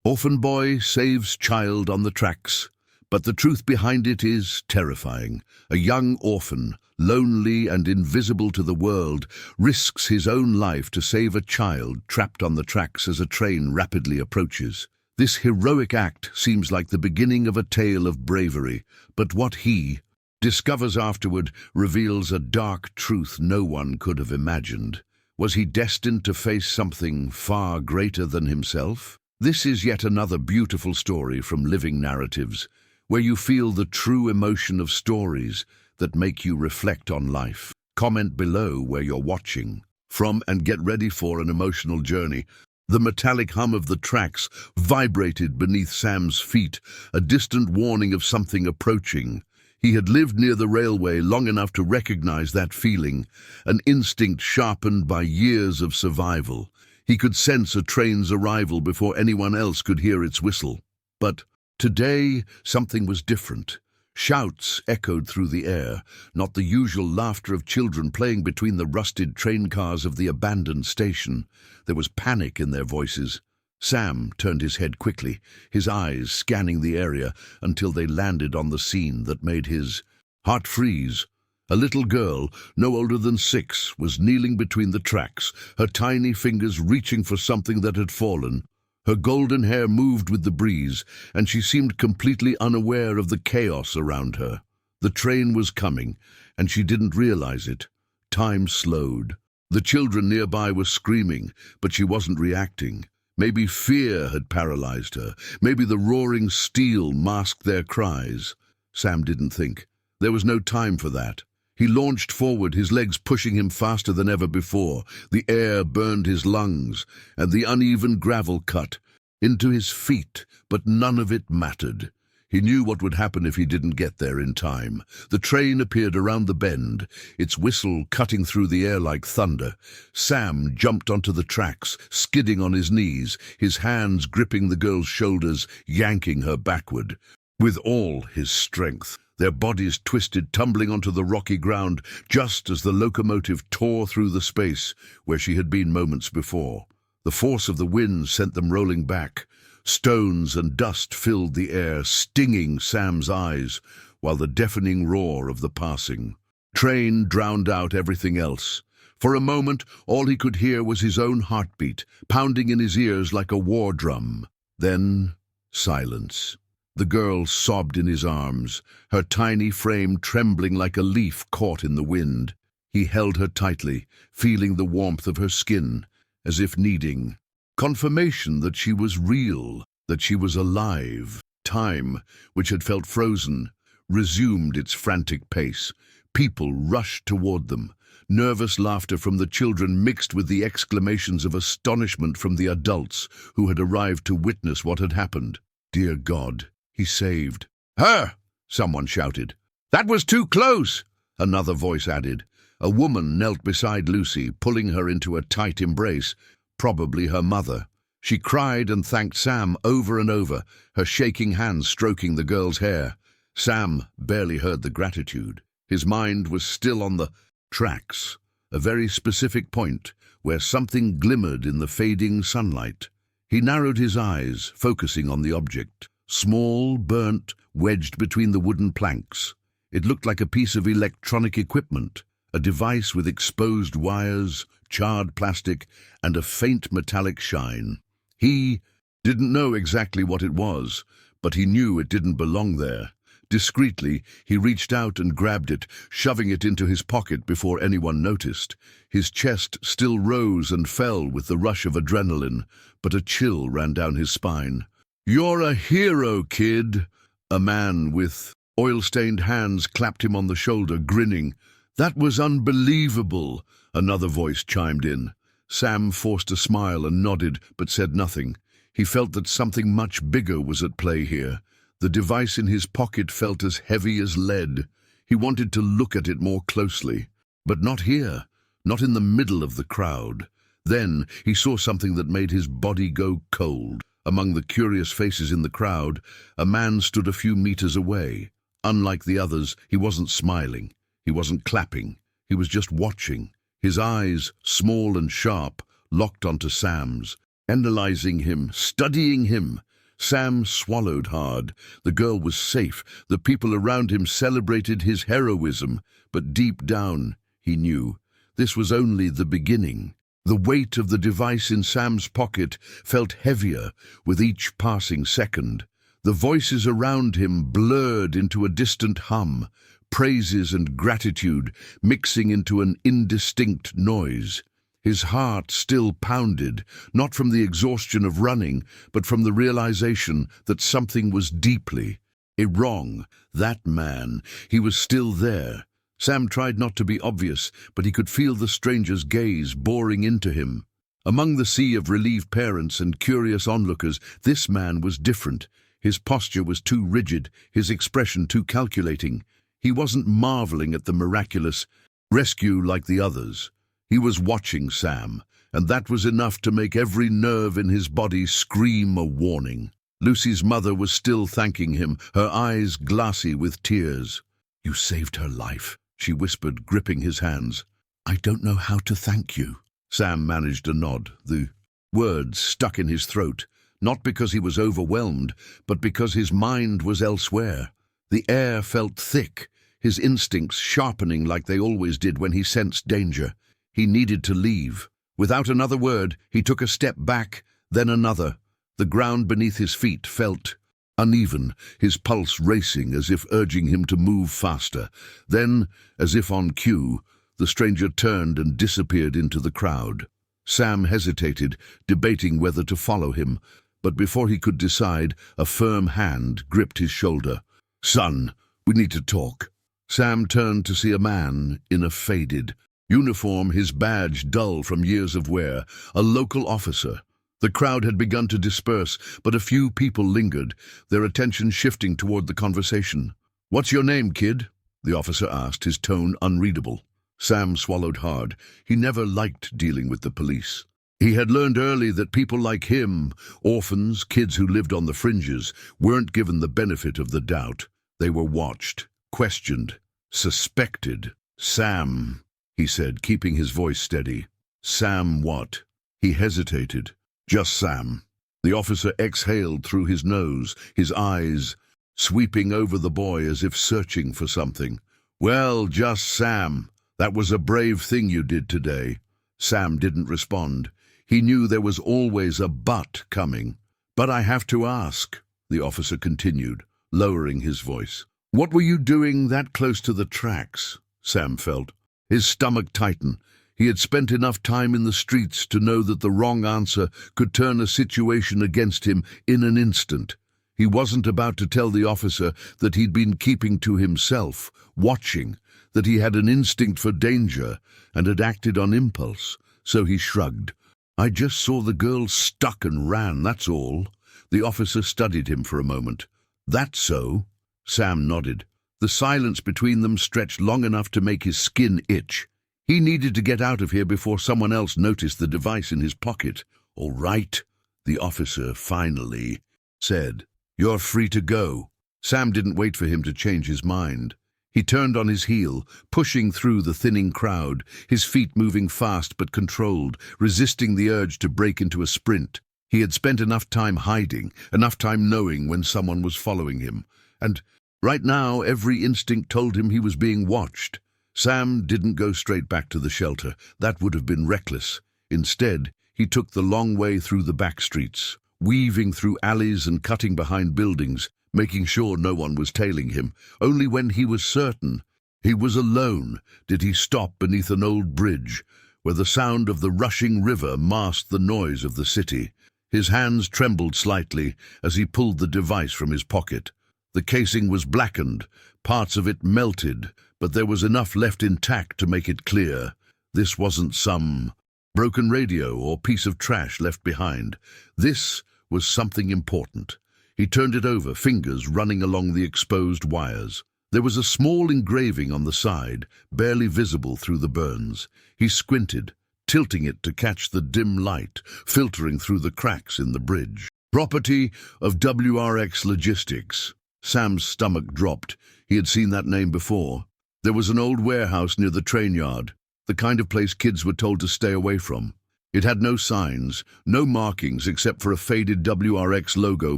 Orphan boy saves child on the tracks. But the truth behind it is terrifying. A young orphan, lonely and invisible to the world, risks his own life to save a child trapped on the tracks as a train rapidly approaches. This heroic act seems like the beginning of a tale of bravery, but what he discovers afterward reveals a dark truth no one could have imagined. Was he destined to face something far greater than himself? This is yet another beautiful story from Living Narratives, where you feel the true emotion of stories that make you reflect on life. Comment below where you're watching from and get ready for an emotional journey. The metallic hum of the tracks vibrated beneath Sam's feet, a distant warning of something approaching. He had lived near the railway long enough to recognize that feeling, an instinct sharpened by years of survival. He could sense a train's arrival before anyone else could hear its whistle. But today, something was different. Shouts echoed through the air, not the usual laughter of children playing between the rusted train cars of the abandoned station. There was panic in their voices. Sam turned his head quickly, his eyes scanning the area until they landed on the scene that made his heart freeze. A little girl, no older than 6, was kneeling between the tracks, her tiny fingers reaching for something that had fallen. Her golden hair moved with the breeze, and she seemed completely unaware of the chaos around her. The train was coming, and she didn't realize it. Time slowed. The children nearby were screaming, but she wasn't reacting. Maybe fear had paralyzed her. Maybe the roaring steel masked their cries. Sam didn't think. There was no time for that. He launched forward, his legs pushing him faster than ever before. The air burned his lungs, and the uneven gravel cut into his feet, but none of it mattered. He knew what would happen if he didn't get there in time. The train appeared around the bend, its whistle cutting through the air like thunder. Sam jumped onto the tracks, skidding on his knees, his hands gripping the girl's shoulders, yanking her backward. With all his strength, their bodies twisted, tumbling onto the rocky ground just as the locomotive tore through the space where she had been moments before. The force of the wind sent them rolling back. Stones and dust filled the air, stinging Sam's eyes, while the deafening roar of the passing train drowned out everything else. For a moment, all he could hear was his own heartbeat, pounding in his ears like a war drum. Then, silence. The girl sobbed in his arms, her tiny frame trembling like a leaf caught in the wind. He held her tightly, feeling the warmth of her skin, as if needing confirmation that she was real, that she was alive. Time, which had felt frozen, resumed its frantic pace. People rushed toward them. Nervous laughter from the children mixed with the exclamations of astonishment from the adults who had arrived to witness what had happened. Dear God, he saved her, someone shouted. That was too close, another voice added. A woman knelt beside Lucy, pulling her into a tight embrace, probably her mother. She cried and thanked Sam over and over, her shaking hands stroking the girl's hair. Sam barely heard the gratitude. His mind was still on the tracks, a very specific point where something glimmered in the fading sunlight. He narrowed his eyes, focusing on the object. Small, burnt, wedged between the wooden planks. It looked like a piece of electronic equipment, a device with exposed wires, charred plastic, and a faint metallic shine. He didn't know exactly what it was, but he knew it didn't belong there. Discreetly, he reached out and grabbed it, shoving it into his pocket before anyone noticed. His chest still rose and fell with the rush of adrenaline, but a chill ran down his spine. "You're a hero, kid." A man with oil-stained hands clapped him on the shoulder, grinning. "That was unbelievable," another voice chimed in. Sam forced a smile and nodded, but said nothing. He felt that something much bigger was at play here. The device in his pocket felt as heavy as lead. He wanted to look at it more closely. But not here, not in the middle of the crowd. Then he saw something that made his body go cold. Among the curious faces in the crowd, a man stood a few meters away. Unlike the others, he wasn't smiling. He wasn't clapping. He was just watching. His eyes, small and sharp, locked onto Sam's, analyzing him, studying him. Sam swallowed hard. The girl was safe. The people around him celebrated his heroism. But deep down, he knew, this was only the beginning. The weight of the device in Sam's pocket felt heavier with each passing second. The voices around him blurred into a distant hum, praises and gratitude mixing into an indistinct noise. His heart still pounded, not from the exhaustion of running, but from the realization that something was deeply wrong. That man, he was still there. Sam tried not to be obvious, but he could feel the stranger's gaze boring into him. Among the sea of relieved parents and curious onlookers, this man was different. His posture was too rigid, his expression too calculating. He wasn't marveling at the miraculous rescue like the others. He was watching Sam, and that was enough to make every nerve in his body scream a warning. Lucy's mother was still thanking him, her eyes glassy with tears. "You saved her life," she whispered, gripping his hands. "I don't know how to thank you." Sam managed a nod. The words stuck in his throat, not because he was overwhelmed, but because his mind was elsewhere. The air felt thick, his instincts sharpening like they always did when he sensed danger. He needed to leave. Without another word, he took a step back, then another. The ground beneath his feet felt uneven, his pulse racing as if urging him to move faster. Then, as if on cue, the stranger turned and disappeared into the crowd. Sam hesitated, debating whether to follow him, but before he could decide, a firm hand gripped his shoulder. "Son, we need to talk." Sam turned to see a man in a faded uniform, his badge dull from years of wear, a local officer. The crowd had begun to disperse, but a few people lingered, their attention shifting toward the conversation. "What's your name, kid?" the officer asked, his tone unreadable. Sam swallowed hard. He never liked dealing with the police. He had learned early that people like him, orphans, kids who lived on the fringes, weren't given the benefit of the doubt. They were watched, questioned, suspected. "Sam," he said, keeping his voice steady. "Sam what?" He hesitated. "Just Sam." The officer exhaled through his nose, his eyes sweeping over the boy as if searching for something. "Well, just Sam. That was a brave thing you did today." Sam didn't respond. He knew there was always a but coming. "But I have to ask," the officer continued, lowering his voice. "What were you doing that close to the tracks?" Sam felt. His stomach tightened. He had spent enough time in the streets to know that the wrong answer could turn a situation against him in an instant. He wasn't about to tell the officer that he'd been keeping to himself, watching, that he had an instinct for danger and had acted on impulse, so he shrugged. "I just saw the girl stuck and ran, that's all." The officer studied him for a moment. "That so?" Sam nodded. The silence between them stretched long enough to make his skin itch. He needed to get out of here before someone else noticed the device in his pocket. "All right," the officer finally said. "You're free to go." Sam didn't wait for him to change his mind. He turned on his heel, pushing through the thinning crowd, his feet moving fast but controlled, resisting the urge to break into a sprint. He had spent enough time hiding, enough time knowing when someone was following him, and right now every instinct told him he was being watched. Sam didn't go straight back to the shelter. That would have been reckless. Instead, he took the long way through the back streets, weaving through alleys and cutting behind buildings, making sure no one was tailing him. Only when he was certain he was alone did he stop beneath an old bridge, where the sound of the rushing river masked the noise of the city. His hands trembled slightly as he pulled the device from his pocket. The casing was blackened, parts of it melted, but there was enough left intact to make it clear. This wasn't some broken radio or piece of trash left behind. This was something important. He turned it over, fingers running along the exposed wires. There was a small engraving on the side, barely visible through the burns. He squinted, tilting it to catch the dim light filtering through the cracks in the bridge. "Property of WRX Logistics." Sam's stomach dropped. He had seen that name before. There was an old warehouse near the train yard, the kind of place kids were told to stay away from. It had no signs, no markings except for a faded WRX logo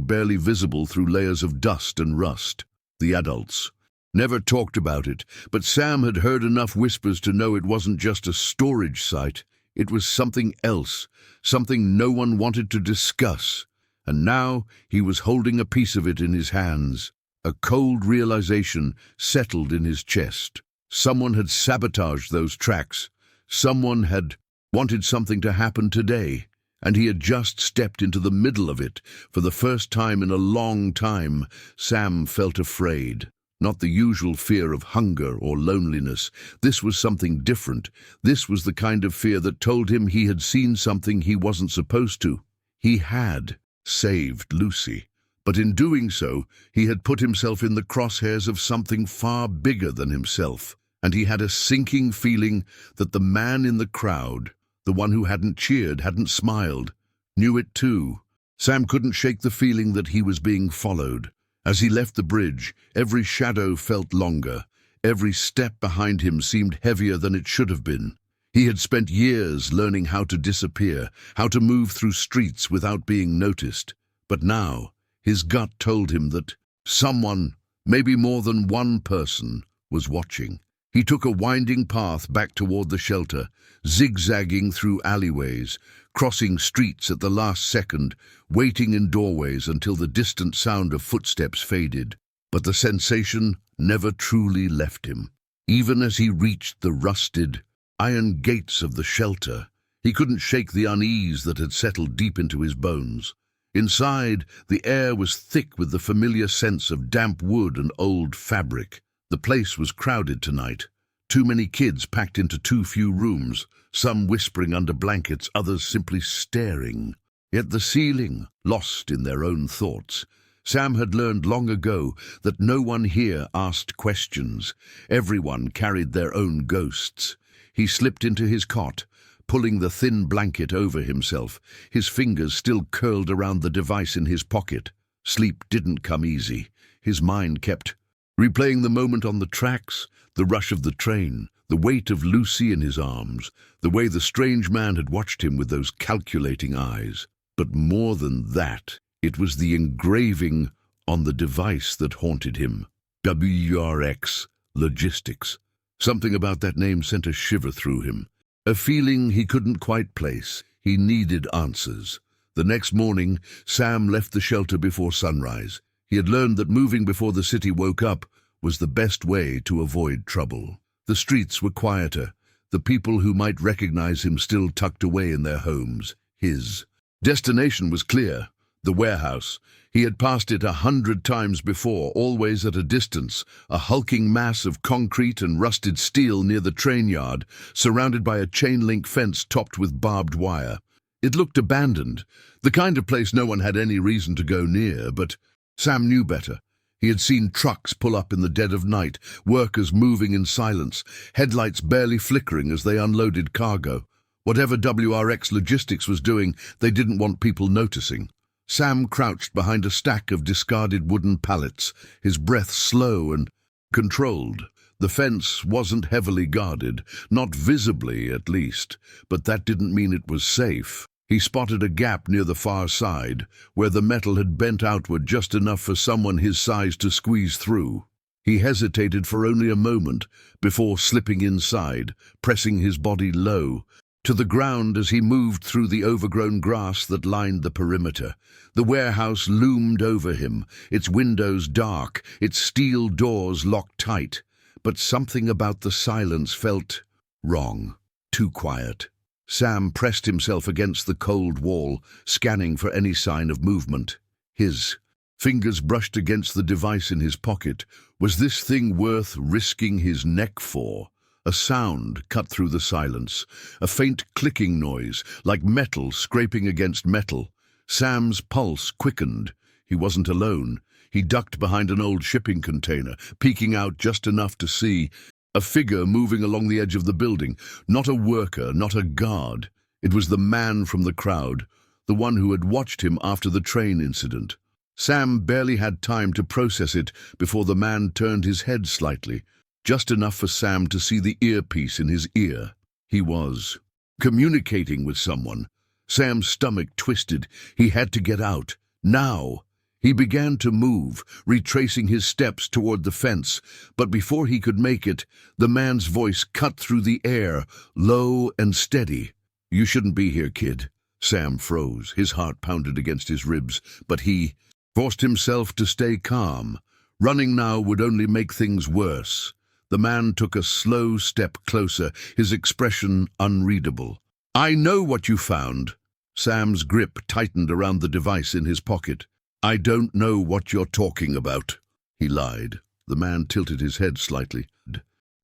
barely visible through layers of dust and rust. The adults never talked about it, but Sam had heard enough whispers to know it wasn't just a storage site. It was something else, something no one wanted to discuss. And now he was holding a piece of it in his hands. A cold realization settled in his chest. Someone had sabotaged those tracks. Someone had wanted something to happen today, and he had just stepped into the middle of it. For the first time in a long time, Sam felt afraid. Not the usual fear of hunger or loneliness. This was something different. This was the kind of fear that told him he had seen something he wasn't supposed to. He had saved Lucy. But in doing so, he had put himself in the crosshairs of something far bigger than himself. And he had a sinking feeling that the man in the crowd, the one who hadn't cheered, hadn't smiled, knew it too. Sam couldn't shake the feeling that he was being followed. As he left the bridge, every shadow felt longer. Every step behind him seemed heavier than it should have been. He had spent years learning how to disappear, how to move through streets without being noticed. But now, his gut told him that someone, maybe more than one person, was watching. He took a winding path back toward the shelter, zigzagging through alleyways, crossing streets at the last second, waiting in doorways until the distant sound of footsteps faded. But the sensation never truly left him. Even as he reached the rusted, iron gates of the shelter, he couldn't shake the unease that had settled deep into his bones. Inside, the air was thick with the familiar sense of damp wood and old fabric. The place was crowded tonight. Too many kids packed into too few rooms, some whispering under blankets, others simply staring. Yet the ceiling, lost in their own thoughts. Sam had learned long ago that no one here asked questions. Everyone carried their own ghosts. He slipped into his cot, pulling the thin blanket over himself, his fingers still curled around the device in his pocket. Sleep didn't come easy. His mind kept replaying the moment on the tracks, the rush of the train, the weight of Lucy in his arms, the way the strange man had watched him with those calculating eyes. But more than that, it was the engraving on the device that haunted him. WRX Logistics. Something about that name sent a shiver through him. A feeling he couldn't quite place. He needed answers. The next morning, Sam left the shelter before sunrise. He had learned that moving before the city woke up was the best way to avoid trouble. The streets were quieter, the people who might recognize him still tucked away in their homes. His destination was clear, the warehouse. He had passed it 100 times before, always at a distance, a hulking mass of concrete and rusted steel near the train yard, surrounded by a chain-link fence topped with barbed wire. It looked abandoned, the kind of place no one had any reason to go near, but Sam knew better. He had seen trucks pull up in the dead of night, workers moving in silence, headlights barely flickering as they unloaded cargo. Whatever WRX Logistics was doing, they didn't want people noticing. Sam crouched behind a stack of discarded wooden pallets, his breath slow and controlled. The fence wasn't heavily guarded, not visibly at least, but that didn't mean it was safe. He spotted a gap near the far side, where the metal had bent outward just enough for someone his size to squeeze through. He hesitated for only a moment before slipping inside, pressing his body low to the ground as he moved through the overgrown grass that lined the perimeter. The warehouse loomed over him, its windows dark, its steel doors locked tight. But something about the silence felt wrong, too quiet. Sam pressed himself against the cold wall, scanning for any sign of movement. His fingers brushed against the device in his pocket. Was this thing worth risking his neck for? A sound cut through the silence, a faint clicking noise, like metal scraping against metal. Sam's pulse quickened. He wasn't alone. He ducked behind an old shipping container, peeking out just enough to see a figure moving along the edge of the building. Not a worker, not a guard. It was the man from the crowd, the one who had watched him after the train incident. Sam barely had time to process it before the man turned his head slightly, just enough for Sam to see the earpiece in his ear. He was communicating with someone. Sam's stomach twisted. He had to get out. Now. He began to move, retracing his steps toward the fence, but before he could make it, the man's voice cut through the air, low and steady. "You shouldn't be here, kid." Sam froze. His heart pounded against his ribs, but he forced himself to stay calm. Running now would only make things worse. The man took a slow step closer, his expression unreadable. "I know what you found." Sam's grip tightened around the device in his pocket. "I don't know what you're talking about," he lied. The man tilted his head slightly,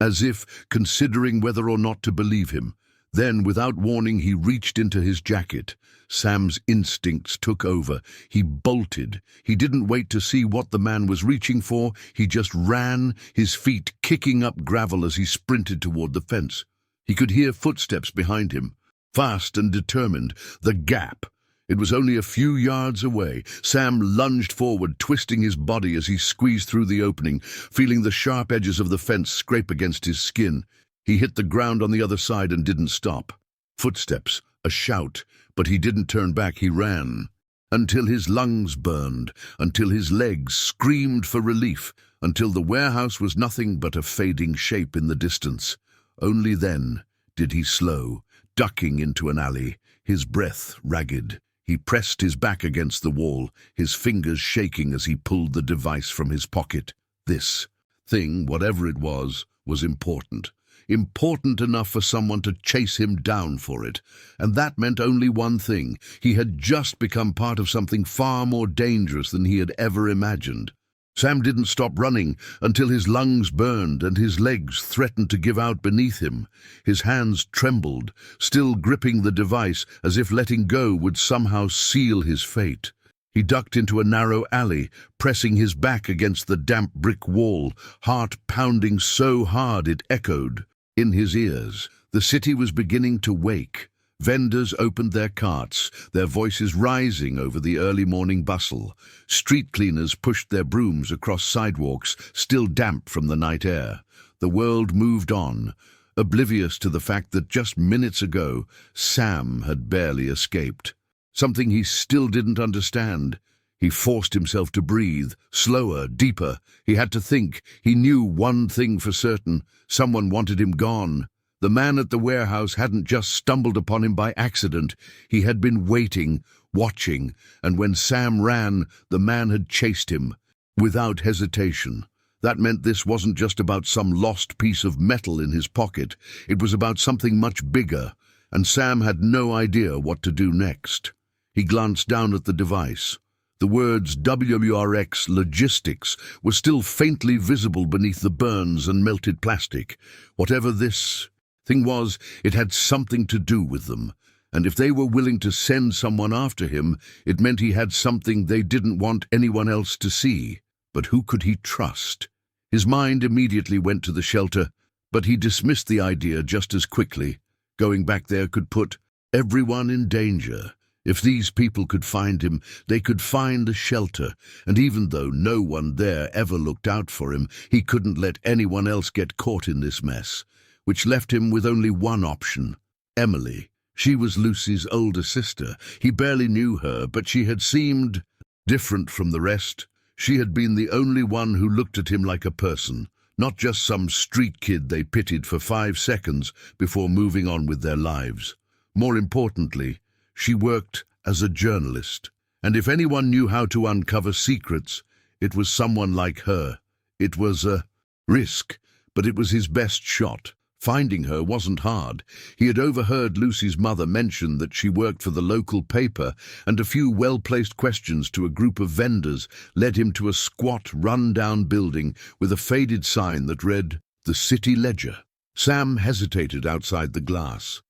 as if considering whether or not to believe him. Then, without warning, he reached into his jacket. Sam's instincts took over. He bolted. He didn't wait to see what the man was reaching for. He just ran, his feet kicking up gravel as he sprinted toward the fence. He could hear footsteps behind him, fast and determined. The gap. It was only a few yards away. Sam lunged forward, twisting his body as he squeezed through the opening, feeling the sharp edges of the fence scrape against his skin. He hit the ground on the other side and didn't stop. Footsteps, a shout, but he didn't turn back. He ran, until his lungs burned, until his legs screamed for relief, until the warehouse was nothing but a fading shape in the distance. Only then did he slow, ducking into an alley, his breath ragged. He pressed his back against the wall, his fingers shaking as he pulled the device from his pocket. This thing, whatever it was important. Important enough for someone to chase him down for it. And that meant only one thing. He had just become part of something far more dangerous than he had ever imagined. Sam didn't stop running until his lungs burned and his legs threatened to give out beneath him. His hands trembled, still gripping the device as if letting go would somehow seal his fate. He ducked into a narrow alley, pressing his back against the damp brick wall, heart pounding so hard it echoed in his ears. The city was beginning to wake. Vendors opened their carts, their voices rising over the early morning bustle. Street cleaners pushed their brooms across sidewalks, still damp from the night air. The world moved on, oblivious to the fact that just minutes ago, Sam had barely escaped. Something he still didn't understand. He forced himself to breathe, slower, deeper. He had to think. He knew one thing for certain. Someone wanted him gone. The man at the warehouse hadn't just stumbled upon him by accident. He had been waiting, watching, and when Sam ran, the man had chased him, without hesitation. That meant this wasn't just about some lost piece of metal in his pocket. It was about something much bigger, and Sam had no idea what to do next. He glanced down at the device. The words WRX Logistics were still faintly visible beneath the burns and melted plastic. Whatever this thing was, it had something to do with them, and if they were willing to send someone after him, it meant he had something they didn't want anyone else to see. But who could he trust? His mind immediately went to the shelter, but he dismissed the idea just as quickly. Going back there could put everyone in danger. If these people could find him, they could find the shelter, and even though no one there ever looked out for him, he couldn't let anyone else get caught in this mess. Which left him with only one option, Emily. She was Lucy's older sister. He barely knew her, but she had seemed different from the rest. She had been the only one who looked at him like a person, not just some street kid they pitied for 5 seconds before moving on with their lives. More importantly, she worked as a journalist, and if anyone knew how to uncover secrets, it was someone like her. It was a risk, but it was his best shot. Finding her wasn't hard. He had overheard Lucy's mother mention that she worked for the local paper, and a few well-placed questions to a group of vendors led him to a squat, run-down building with a faded sign that read, "The City Ledger." Sam hesitated outside the glass.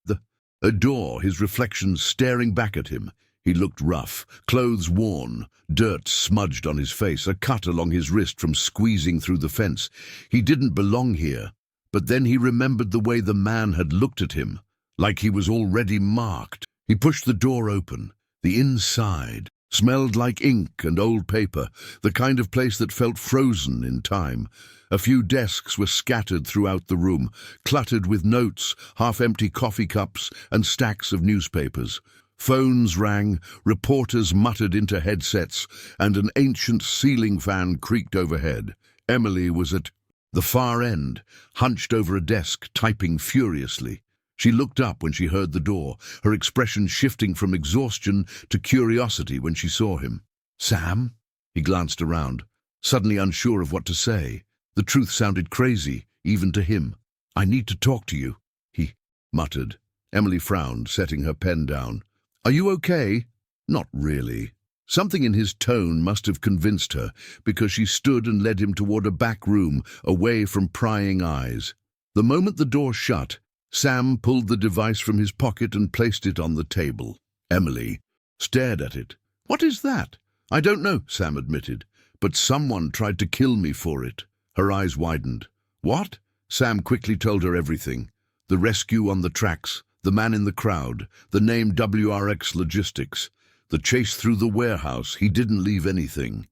A door, his reflection staring back at him. He looked rough, clothes worn, dirt smudged on his face, a cut along his wrist from squeezing through the fence. He didn't belong here. But then he remembered the way the man had looked at him, like he was already marked. He pushed the door open. The inside Smelled like ink and old paper, the kind of place that felt frozen in time. A few desks were scattered throughout the room, cluttered with notes, half-empty coffee cups, and stacks of newspapers. Phones rang, reporters muttered into headsets, and an ancient ceiling fan creaked overhead. Emily was at the far end, hunched over a desk, typing furiously. She looked up when she heard the door, her expression shifting from exhaustion to curiosity when she saw him. "Sam?" He glanced around, suddenly unsure of what to say. The truth sounded crazy, even to him. "I need to talk to you," he muttered. Emily frowned, setting her pen down. "Are you okay?" "Not really." Something in his tone must have convinced her, because she stood and led him toward a back room, away from prying eyes. The moment the door shut, Sam pulled the device from his pocket and placed it on the table. Emily stared at it. "What is that?" "I don't know," Sam admitted, "but someone tried to kill me for it." Her eyes widened. "What?" Sam quickly told her everything. The rescue on the tracks, the man in the crowd, the name WRX Logistics, the chase through the warehouse. He didn't leave anything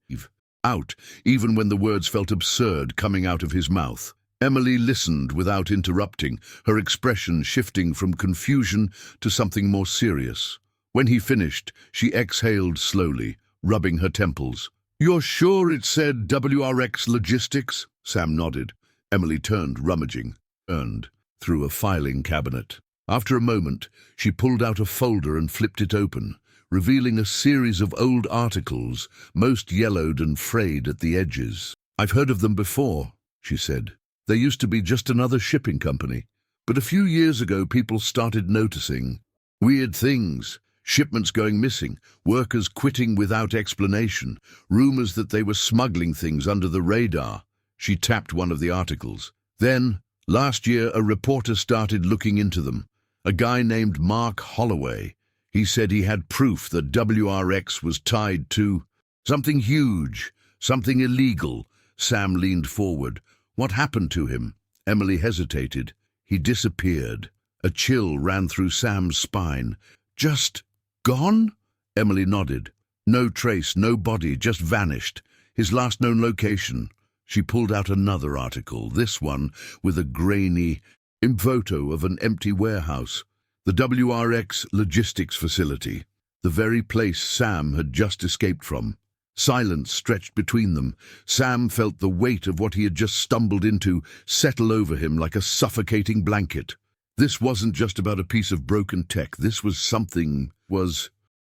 out, even when the words felt absurd coming out of his mouth. Emily listened without interrupting, her expression shifting from confusion to something more serious. When he finished, she exhaled slowly, rubbing her temples. "You're sure it said WRX Logistics?" Sam nodded. Emily turned, rummaging, through a filing cabinet. After a moment, she pulled out a folder and flipped it open, revealing a series of old articles, most yellowed and frayed at the edges. "I've heard of them before," she said. "There used to be just another shipping company. But a few years ago, people started noticing weird things. Shipments going missing, workers quitting without explanation, rumors that they were smuggling things under the radar." She tapped one of the articles. "Then, last year, a reporter started looking into them. A guy named Mark Holloway. He said he had proof that WRX was tied to something huge, something illegal." Sam leaned forward. "What happened to him?" Emily hesitated. "He disappeared." A chill ran through Sam's spine. "Just gone?" Emily nodded. "No trace, no body, just vanished. His last known location." She pulled out another article, this one with a grainy photo of an empty warehouse. The WRX logistics facility, the very place Sam had just escaped from. Silence stretched between them. Sam felt the weight of what he had just stumbled into settle over him like a suffocating blanket. This wasn't just about a piece of broken tech. This was something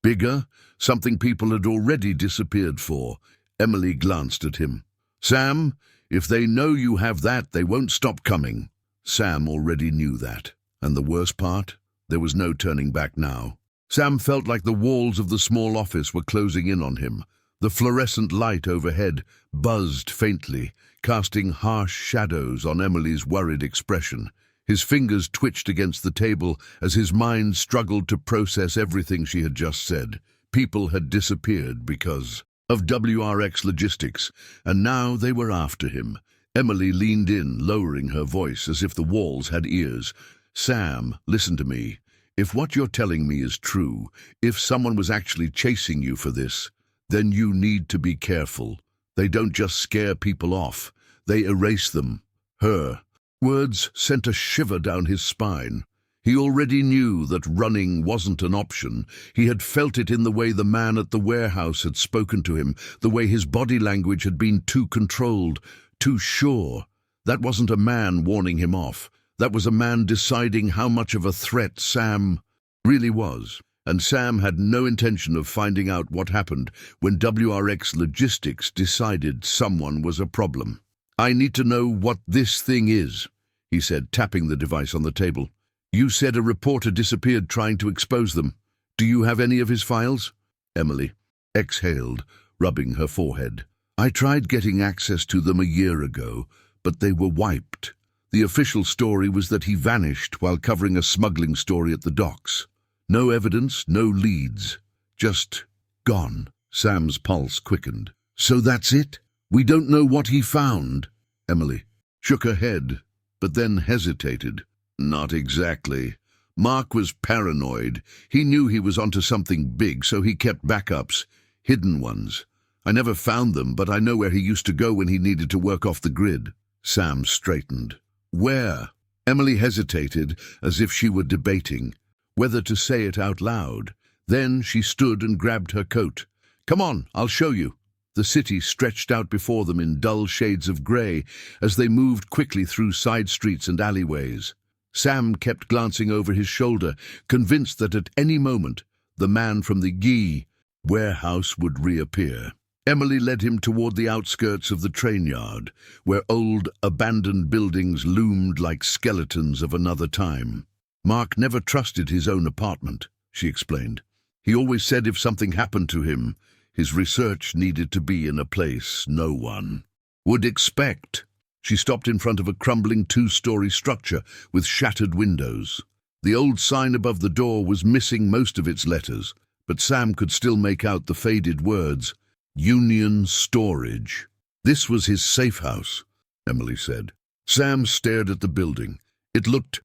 bigger, something people had already disappeared for. Emily glanced at him. "Sam, if they know you have that, they won't stop coming." Sam already knew that. And the worst part? There was no turning back now. Sam felt like the walls of the small office were closing in on him. The fluorescent light overhead buzzed faintly, casting harsh shadows on Emily's worried expression. His fingers twitched against the table as his mind struggled to process everything she had just said. People had disappeared because of WRX Logistics, and now they were after him. Emily leaned in, lowering her voice as if the walls had ears. "Sam, listen to me. If what you're telling me is true, if someone was actually chasing you for this, then you need to be careful. They don't just scare people off, they erase them." Her words sent a shiver down his spine. He already knew that running wasn't an option. He had felt it in the way the man at the warehouse had spoken to him, the way his body language had been too controlled, too sure. That wasn't a man warning him off. That was a man deciding how much of a threat Sam really was. And Sam had no intention of finding out what happened when WRX Logistics decided someone was a problem. "I need to know what this thing is," he said, tapping the device on the table. "You said a reporter disappeared trying to expose them. Do you have any of his files?" Emily exhaled, rubbing her forehead. "I tried getting access to them a year ago, but they were wiped. The official story was that he vanished while covering a smuggling story at the docks. No evidence, no leads. Just gone." Sam's pulse quickened. "So that's it? We don't know what he found?" Emily shook her head, but then hesitated. "Not exactly. Mark was paranoid. He knew he was onto something big, so he kept backups. Hidden ones. I never found them, but I know where he used to go when he needed to work off the grid. Sam straightened. Where? Emily hesitated, as if she were debating whether to say it out loud. Then she stood and grabbed her coat. Come on, I'll show you. The city stretched out before them in dull shades of grey as they moved quickly through side streets and alleyways. Sam kept glancing over his shoulder, convinced that at any moment the man from the Guy warehouse would reappear. Emily led him toward the outskirts of the train yard, where old, abandoned buildings loomed like skeletons of another time. Mark never trusted his own apartment, she explained. He always said if something happened to him, his research needed to be in a place no one would expect. She stopped in front of a crumbling two-story structure with shattered windows. The old sign above the door was missing most of its letters, but Sam could still make out the faded words, Union Storage. This was his safe house, Emily said. Sam stared at the building. It looked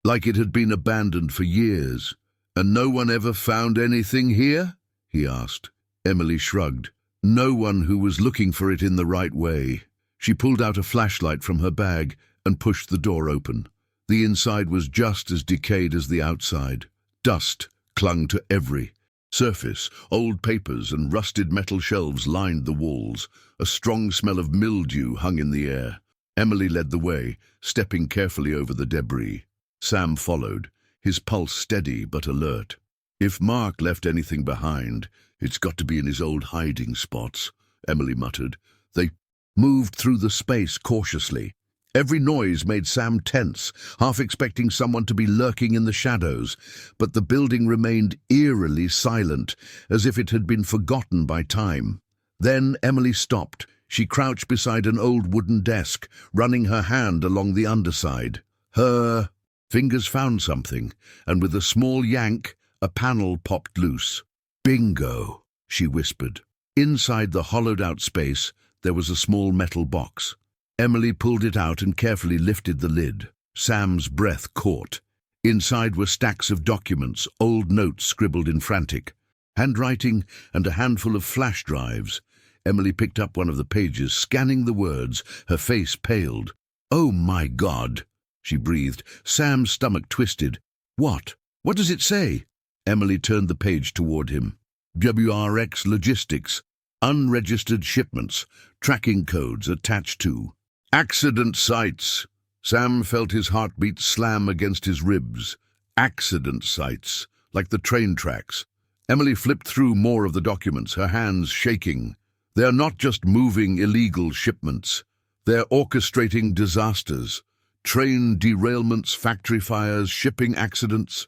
like it had been abandoned for years. And no one ever found anything here? He asked. Emily shrugged. No one who was looking for it in the right way. She pulled out a flashlight from her bag and pushed the door open. The inside was just as decayed as the outside. Dust clung to every surface. Old papers and rusted metal shelves lined the walls. A strong smell of mildew hung in the air. Emily led the way, stepping carefully over the debris. Sam followed, his pulse steady but alert. If Mark left anything behind, it's got to be in his old hiding spots, Emily muttered. They moved through the space cautiously. Every noise made Sam tense, half expecting someone to be lurking in the shadows, but the building remained eerily silent, as if it had been forgotten by time. Then Emily stopped. She crouched beside an old wooden desk, running her hand along the underside. Her fingers found something, and with a small yank, a panel popped loose. Bingo, she whispered. Inside the hollowed-out space, there was a small metal box. Emily pulled it out and carefully lifted the lid. Sam's breath caught. Inside were stacks of documents, old notes scribbled in frantic handwriting, and a handful of flash drives. Emily picked up one of the pages, scanning the words. Her face paled. "Oh, my God," she breathed. Sam's stomach twisted. What? What does it say?" Emily turned the page toward him. WRX Logistics. Unregistered shipments. Tracking codes attached to. Accident sites. Sam felt his heartbeat slam against his ribs. Accident sites, like the train tracks. Emily flipped through more of the documents, her hands shaking. They're not just moving illegal shipments. They're orchestrating disasters. Train derailments, factory fires, shipping accidents.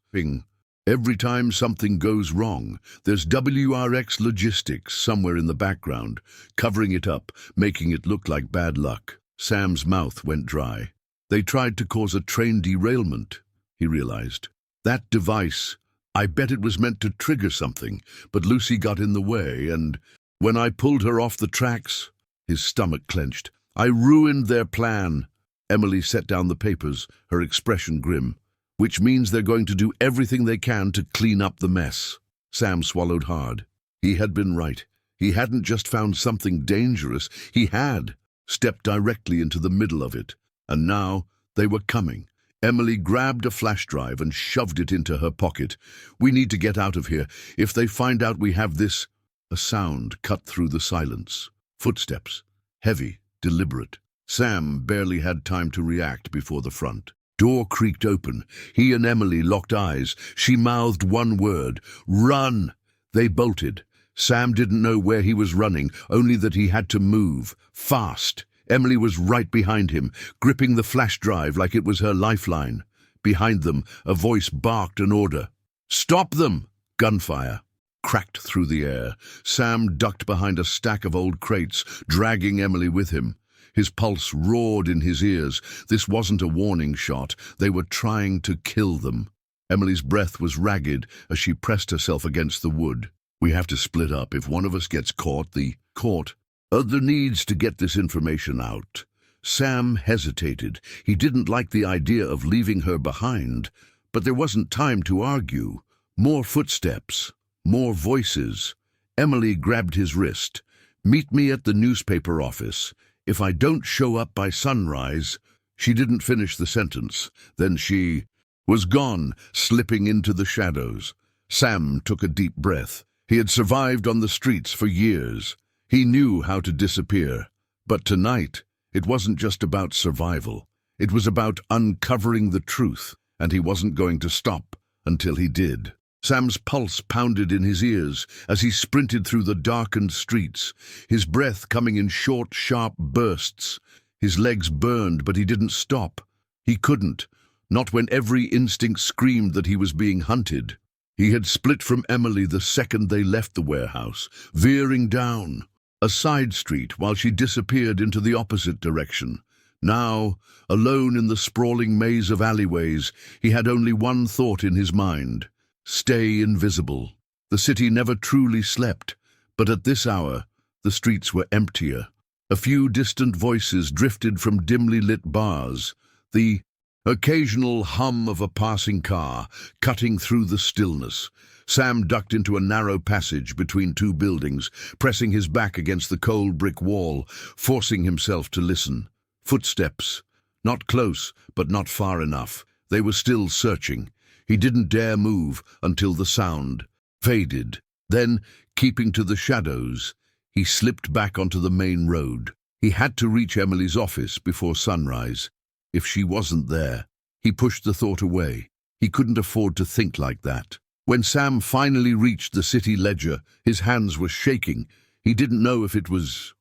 Every time something goes wrong, there's WRX Logistics somewhere in the background, covering it up, making it look like bad luck. Sam's mouth went dry. They tried to cause a train derailment, he realized. That device, I bet it was meant to trigger something, but Lucy got in the way, and when I pulled her off the tracks, his stomach clenched. I ruined their plan. Emily set down the papers, her expression grim. Which means they're going to do everything they can to clean up the mess. Sam swallowed hard. He had been right. He hadn't just found something dangerous. He had stepped directly into the middle of it. And now they were coming. Emily grabbed a flash drive and shoved it into her pocket. We need to get out of here. If they find out we have this... A sound cut through the silence. Footsteps. Heavy, deliberate. Sam barely had time to react before the front door creaked open. He and Emily locked eyes. She mouthed one word. Run! They bolted. Sam didn't know where he was running, only that he had to move. Fast. Emily was right behind him, gripping the flash drive like it was her lifeline. Behind them, a voice barked an order. Stop them! Gunfire cracked through the air. Sam ducked behind a stack of old crates, dragging Emily with him. His pulse roared in his ears. This wasn't a warning shot. They were trying to kill them. Emily's breath was ragged as she pressed herself against the wood. We have to split up. If one of us gets caught, the court. Other needs to get this information out. Sam hesitated. He didn't like the idea of leaving her behind, but there wasn't time to argue. More footsteps, more voices. Emily grabbed his wrist. "Meet me at the newspaper office. If I don't show up by sunrise—" She didn't finish the sentence. Then she was gone, slipping into the shadows. Sam took a deep breath. He had survived on the streets for years. He knew how to disappear. But tonight, it wasn't just about survival. It was about uncovering the truth, and he wasn't going to stop until he did. Sam's pulse pounded in his ears as he sprinted through the darkened streets, his breath coming in short, sharp bursts. His legs burned, but he didn't stop. He couldn't, not when every instinct screamed that he was being hunted. He had split from Emily the second they left the warehouse, veering down a side street while she disappeared into the opposite direction. Now, alone in the sprawling maze of alleyways, he had only one thought in his mind: stay invisible. The city never truly slept, but at this hour, the streets were emptier. A few distant voices drifted from dimly lit bars, the occasional hum of a passing car cutting through the stillness. Sam ducked into a narrow passage between two buildings, pressing his back against the cold brick wall, forcing himself to listen. Footsteps. Not close, but not far enough. They were still searching. He didn't dare move until the sound faded. Then, keeping to the shadows, he slipped back onto the main road. He had to reach Emily's office before sunrise. If she wasn't there, he pushed the thought away. He couldn't afford to think like that. When Sam finally reached the city ledger, his hands were shaking. He didn't know if it was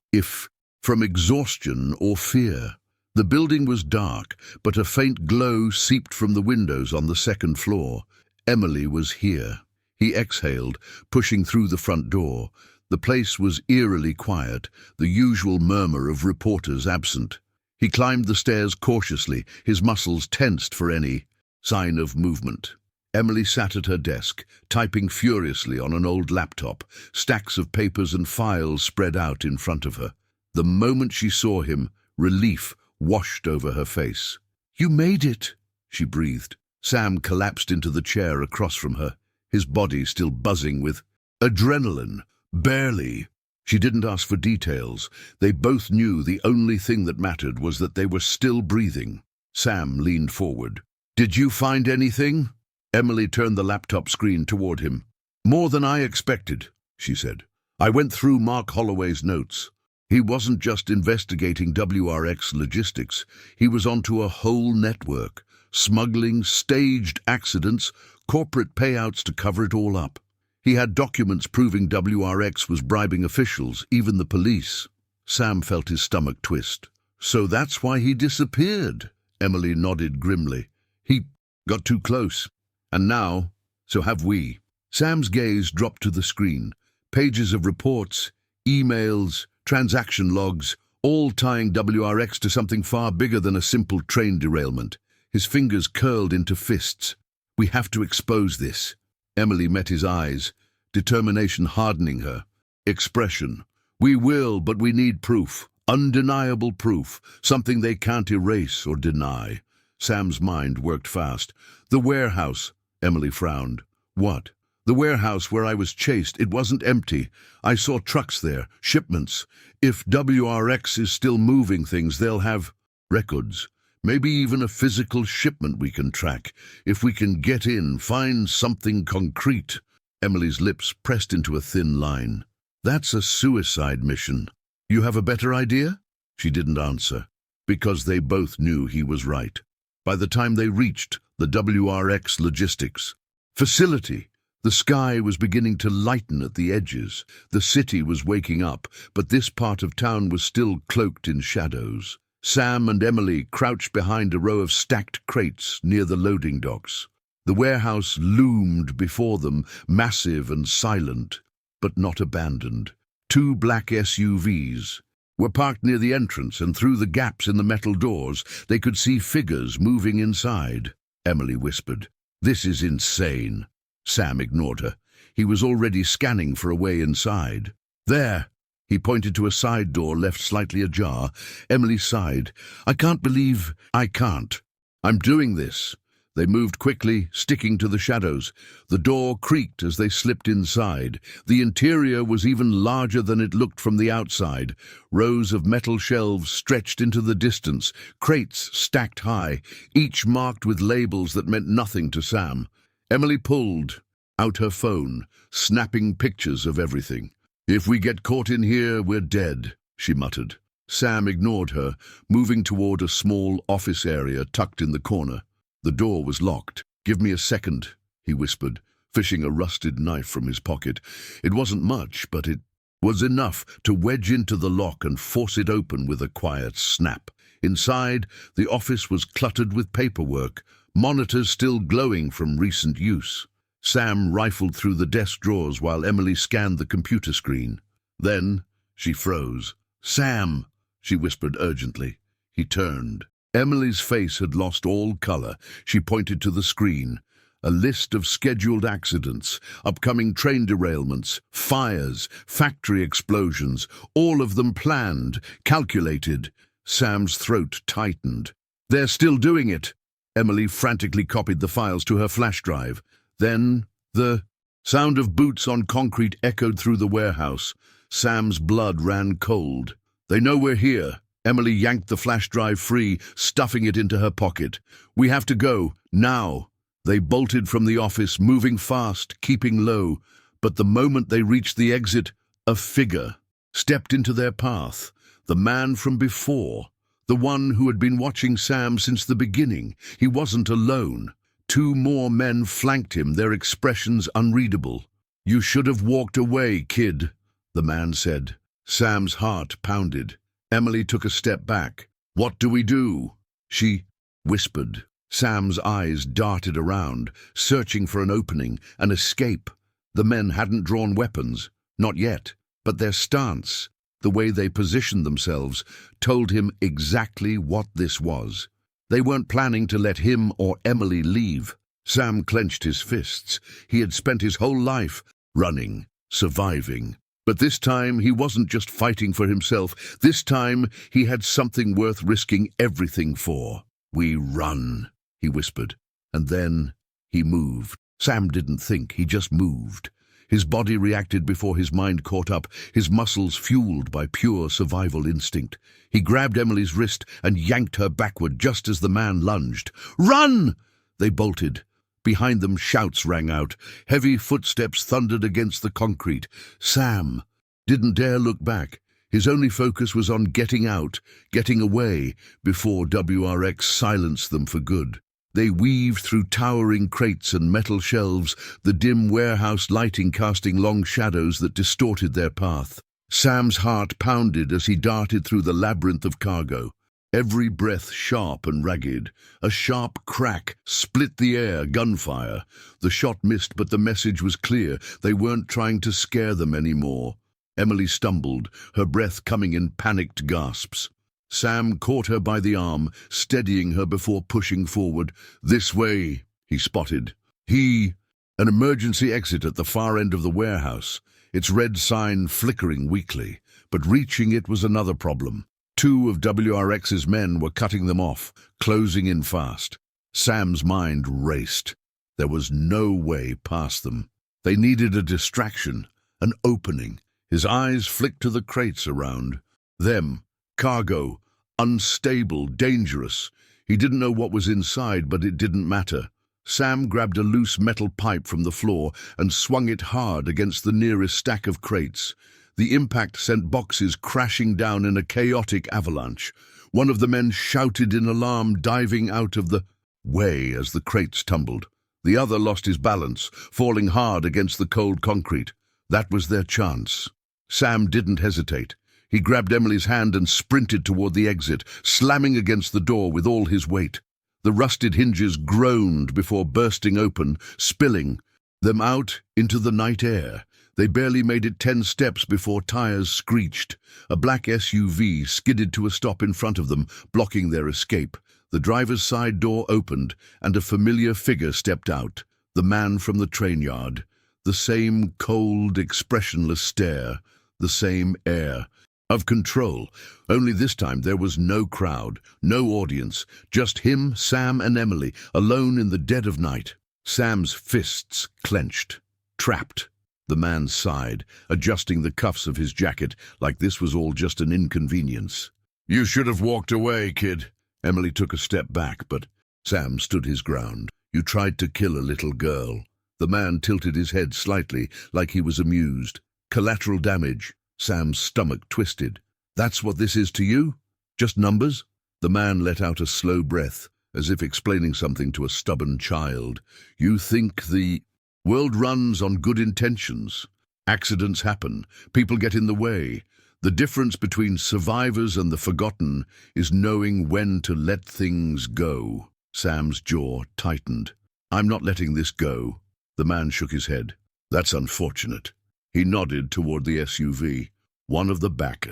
from exhaustion or fear. The building was dark, but a faint glow seeped from the windows on the second floor. Emily was here. He exhaled, pushing through the front door. The place was eerily quiet, the usual murmur of reporters absent. He climbed the stairs cautiously, his muscles tensed for any sign of movement. Emily sat at her desk, typing furiously on an old laptop, stacks of papers and files spread out in front of her. The moment she saw him, relief washed over her face. "You made it," she breathed. Sam collapsed into the chair across from her, his body still buzzing with adrenaline. Barely. She didn't ask for details. They both knew the only thing that mattered was that they were still breathing. Sam leaned forward. "Did you find anything?" Emily turned the laptop screen toward him. "More than I expected," she said. "I went through Mark Holloway's notes. He wasn't just investigating WRX logistics. He was onto a whole network. Smuggling, staged accidents, corporate payouts to cover it all up. He had documents proving WRX was bribing officials, even the police." Sam felt his stomach twist. "So that's why he disappeared," Emily nodded grimly. "He got too close. And now, so have we." Sam's gaze dropped to the screen. Pages of reports, emails, transaction logs, all tying WRX to something far bigger than a simple train derailment. His fingers curled into fists. "We have to expose this." Emily met his eyes, determination hardening her. Expression. "We will, but we need proof. Undeniable proof. Something they can't erase or deny." Sam's mind worked fast. "The warehouse," Emily frowned. "What?" "The warehouse where I was chased. It wasn't empty. I saw trucks there, shipments. If WRX is still moving things, they'll have records. Maybe even a physical shipment we can track. If we can get in, find something concrete." Emily's lips pressed into a thin line. "That's a suicide mission. You have a better idea?" She didn't answer, because they both knew he was right. By the time they reached the WRX logistics facility, the sky was beginning to lighten at the edges. The city was waking up, but this part of town was still cloaked in shadows. Sam and Emily crouched behind a row of stacked crates near the loading docks. The warehouse loomed before them, massive and silent, but not abandoned. Two black SUVs were parked near the entrance, and through the gaps in the metal doors, they could see figures moving inside. Emily whispered, "This is insane." Sam ignored her. He was already scanning for a way inside. "There." He pointed to a side door left slightly ajar. Emily sighed. I can't. I'm doing this." They moved quickly, sticking to the shadows. The door creaked as they slipped inside. The interior was even larger than it looked from the outside. Rows of metal shelves stretched into the distance, crates stacked high, each marked with labels that meant nothing to Sam. Emily pulled out her phone, snapping pictures of everything. "If we get caught in here, we're dead," she muttered. Sam ignored her, moving toward a small office area tucked in the corner. The door was locked. "Give me a second," he whispered, fishing a rusted knife from his pocket. It wasn't much, but it was enough to wedge into the lock and force it open with a quiet snap. Inside, the office was cluttered with paperwork, monitors still glowing from recent use. Sam rifled through the desk drawers while Emily scanned the computer screen. Then she froze. "Sam!" she whispered urgently. He turned. Emily's face had lost all color. She pointed to the screen. A list of scheduled accidents, upcoming train derailments, fires, factory explosions, all of them planned, calculated. Sam's throat tightened. "They're still doing it." Emily frantically copied the files to her flash drive. Then the sound of boots on concrete echoed through the warehouse. Sam's blood ran cold. "They know we're here." Emily yanked the flash drive free, stuffing it into her pocket. "We have to go, now." They bolted from the office, moving fast, keeping low. But the moment they reached the exit, a figure stepped into their path. The man from before. The one who had been watching Sam since the beginning. He wasn't alone. 2 more men flanked him, their expressions unreadable. "You should have walked away, kid," the man said. Sam's heart pounded. Emily took a step back. "What do we do?" she whispered. Sam's eyes darted around, searching for an opening, an escape. The men hadn't drawn weapons, not yet, but their stance, the way they positioned themselves, told him exactly what this was. They weren't planning to let him or Emily leave. Sam clenched his fists. He had spent his whole life running, surviving. But this time he wasn't just fighting for himself. This time he had something worth risking everything for. "We run," he whispered. And then he moved. Sam didn't think, he just moved. His body reacted before his mind caught up, his muscles fueled by pure survival instinct. He grabbed Emily's wrist and yanked her backward just as the man lunged. "Run!" They bolted. Behind them, shouts rang out. Heavy footsteps thundered against the concrete. Sam didn't dare look back. His only focus was on getting out, getting away, before WRX silenced them for good. They weaved through towering crates and metal shelves, the dim warehouse lighting casting long shadows that distorted their path. Sam's heart pounded as he darted through the labyrinth of cargo. Every breath sharp and ragged. A sharp crack split the air, gunfire. The shot missed, but the message was clear. They weren't trying to scare them anymore. Emily stumbled, her breath coming in panicked gasps. Sam caught her by the arm, steadying her before pushing forward. "This way," he spotted. An emergency exit at the far end of the warehouse, its red sign flickering weakly. But reaching it was another problem. 2 of WRX's men were cutting them off, closing in fast. Sam's mind raced. There was no way past them. They needed a distraction, an opening. His eyes flicked to the crates around. Them, cargo, unstable, dangerous. He didn't know what was inside, but it didn't matter. Sam grabbed a loose metal pipe from the floor and swung it hard against the nearest stack of crates. The impact sent boxes crashing down in a chaotic avalanche. One of the men shouted in alarm, diving out of the way as the crates tumbled. The other lost his balance, falling hard against the cold concrete. That was their chance. Sam didn't hesitate. He grabbed Emily's hand and sprinted toward the exit, slamming against the door with all his weight. The rusted hinges groaned before bursting open, spilling them out into the night air. They barely made it 10 steps before tires screeched. A black SUV skidded to a stop in front of them, blocking their escape. The driver's side door opened, and a familiar figure stepped out, the man from the train yard. The same cold, expressionless stare, the same air. of control. Only this time there was no crowd, no audience, just him, Sam, and Emily, alone in the dead of night. Sam's fists clenched. Trapped. The man sighed, adjusting the cuffs of his jacket like this was all just an inconvenience. "You should have walked away, kid." Emily took a step back, but Sam stood his ground. "You tried to kill a little girl." The man tilted his head slightly, like he was amused. "Collateral damage." Sam's stomach twisted. "That's what this is to you? Just numbers?" The man let out a slow breath, as if explaining something to a stubborn child. "You think the world runs on good intentions. Accidents happen. People get in the way. The difference between survivors and the forgotten is knowing when to let things go." Sam's jaw tightened. "I'm not letting this go." The man shook his head. "That's unfortunate." He nodded toward the SUV. One of the back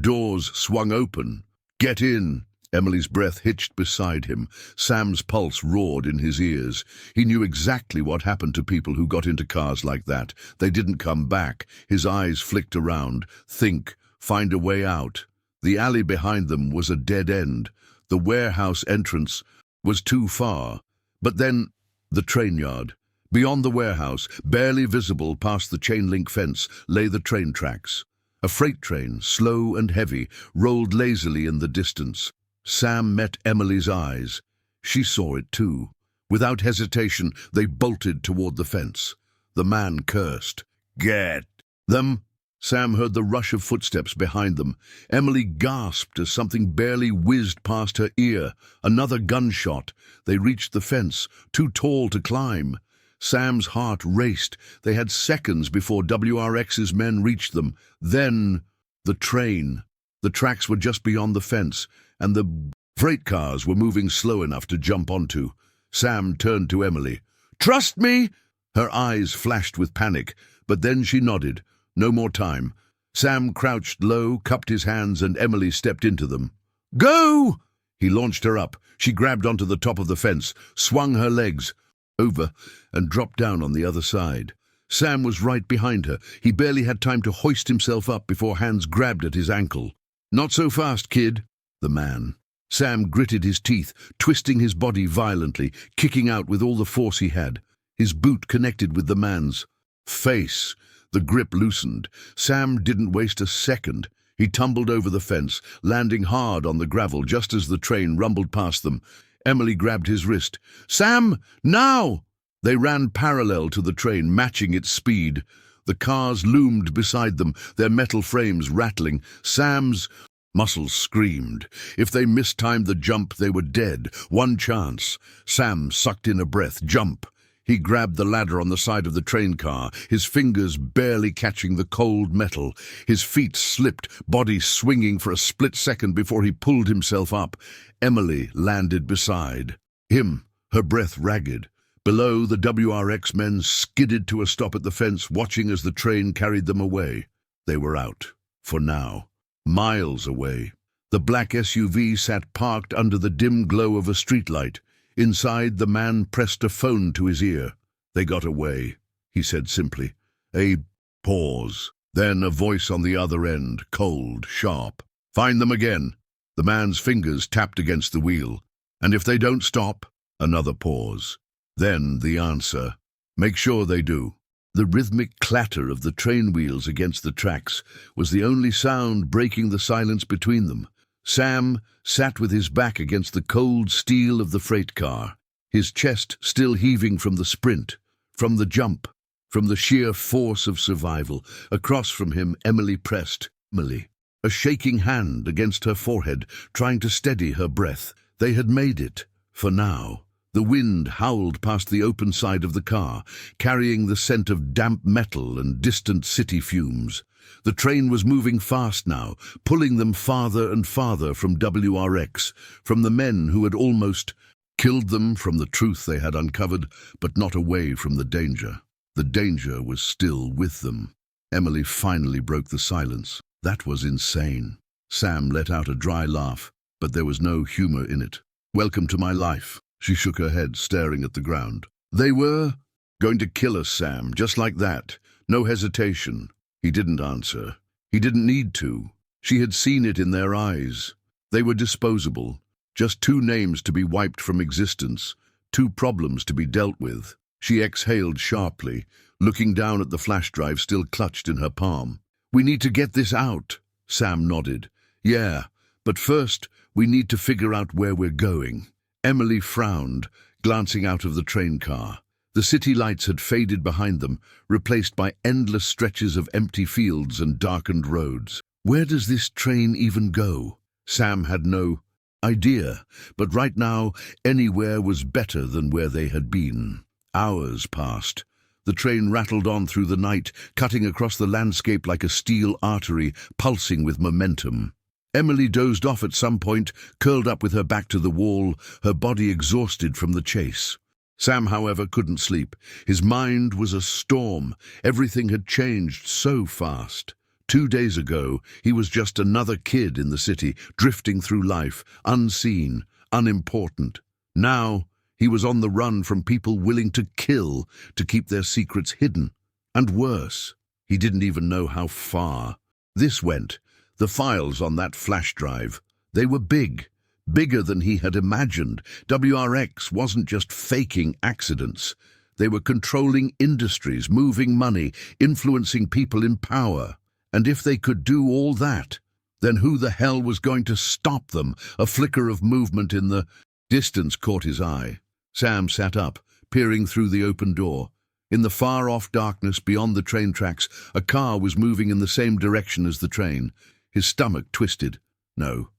doors swung open. "Get in." Emily's breath hitched beside him. Sam's pulse roared in his ears. He knew exactly what happened to people who got into cars like that. They didn't come back. His eyes flicked around. Think. Find a way out. The alley behind them was a dead end. The warehouse entrance was too far. But then, the train yard. Beyond the warehouse, barely visible past the chain-link fence, lay the train tracks. A freight train, slow and heavy, rolled lazily in the distance. Sam met Emily's eyes. She saw it too. Without hesitation, they bolted toward the fence. The man cursed. "Get them!" Sam heard the rush of footsteps behind them. Emily gasped as something barely whizzed past her ear. Another gunshot. They reached the fence, too tall to climb. Sam's heart raced. They had seconds before WRX's men reached them. Then, the train. The tracks were just beyond the fence, and the freight cars were moving slow enough to jump onto. Sam turned to Emily. "Trust me!" Her eyes flashed with panic, but then she nodded. No more time. Sam crouched low, cupped his hands, and Emily stepped into them. "Go!" He launched her up. She grabbed onto the top of the fence, swung her legs over, and dropped down on the other side. Sam was right behind her. He barely had time to hoist himself up before hands grabbed at his ankle. "Not so fast, kid." The man. Sam gritted his teeth, twisting his body violently, kicking out with all the force he had. His boot connected with the man's face. The grip loosened. Sam didn't waste a second. He tumbled over the fence, landing hard on the gravel just as the train rumbled past them. Emily grabbed his wrist. "Sam, now!" They ran parallel to the train, matching its speed. The cars loomed beside them, their metal frames rattling. Sam's muscles screamed. If they mistimed the jump, they were dead. One chance. Sam sucked in a breath. Jump. He grabbed the ladder on the side of the train car, his fingers barely catching the cold metal. His feet slipped, body swinging for a split second before he pulled himself up. Emily landed beside him, her breath ragged. Below, the WRX men skidded to a stop at the fence, watching as the train carried them away. They were out, for now. Miles away. The black SUV sat parked under the dim glow of a streetlight. Inside, the man pressed a phone to his ear. "They got away," he said simply. A pause. Then a voice on the other end, cold, sharp. "Find them again." The man's fingers tapped against the wheel. "And if they don't stop?" Another pause. Then the answer. "Make sure they do." The rhythmic clatter of the train wheels against the tracks was the only sound breaking the silence between them. Sam sat with his back against the cold steel of the freight car, his chest still heaving from the sprint, from the jump, from the sheer force of survival. Across from him, Emily pressed Emily, a shaking hand against her forehead, trying to steady her breath. They had made it, for now. The wind howled past the open side of the car, carrying the scent of damp metal and distant city fumes. The train was moving fast now, pulling them farther and farther from WRX, from the men who had almost killed them, from the truth they had uncovered, but not away from the danger. The danger was still with them. Emily finally broke the silence. That was insane. Sam let out a dry laugh, but there was no humor in it. "Welcome to my life." She shook her head, staring at the ground. "They were going to kill us, Sam, just like that. No hesitation." He didn't answer. He didn't need to. She had seen it in their eyes. They were disposable, just two names to be wiped from existence, two problems to be dealt with. She exhaled sharply, looking down at the flash drive still clutched in her palm. "We need to get this out," Sam nodded. "Yeah, but first we need to figure out where we're going." Emily frowned, glancing out of the train car. The city lights had faded behind them, replaced by endless stretches of empty fields and darkened roads. Where does this train even go? Sam had no idea, but right now anywhere was better than where they had been. Hours passed. The train rattled on through the night, cutting across the landscape like a steel artery, pulsing with momentum. Emily dozed off at some point, curled up with her back to the wall, her body exhausted from the chase. Sam, however, couldn't sleep. His mind was a storm. Everything had changed so fast. 2 days ago, he was just another kid in the city, drifting through life, unseen, unimportant. Now, he was on the run from people willing to kill to keep their secrets hidden. And worse, he didn't even know how far. This went. The files on that flash drive. They were big. Bigger than he had imagined. WRX wasn't just faking accidents. They were controlling industries, moving money, influencing people in power. And if they could do all that, then who the hell was going to stop them? A flicker of movement in the distance caught his eye. Sam sat up, peering through the open door. In the far-off darkness beyond the train tracks, a car was moving in the same direction as the train. His stomach twisted. No,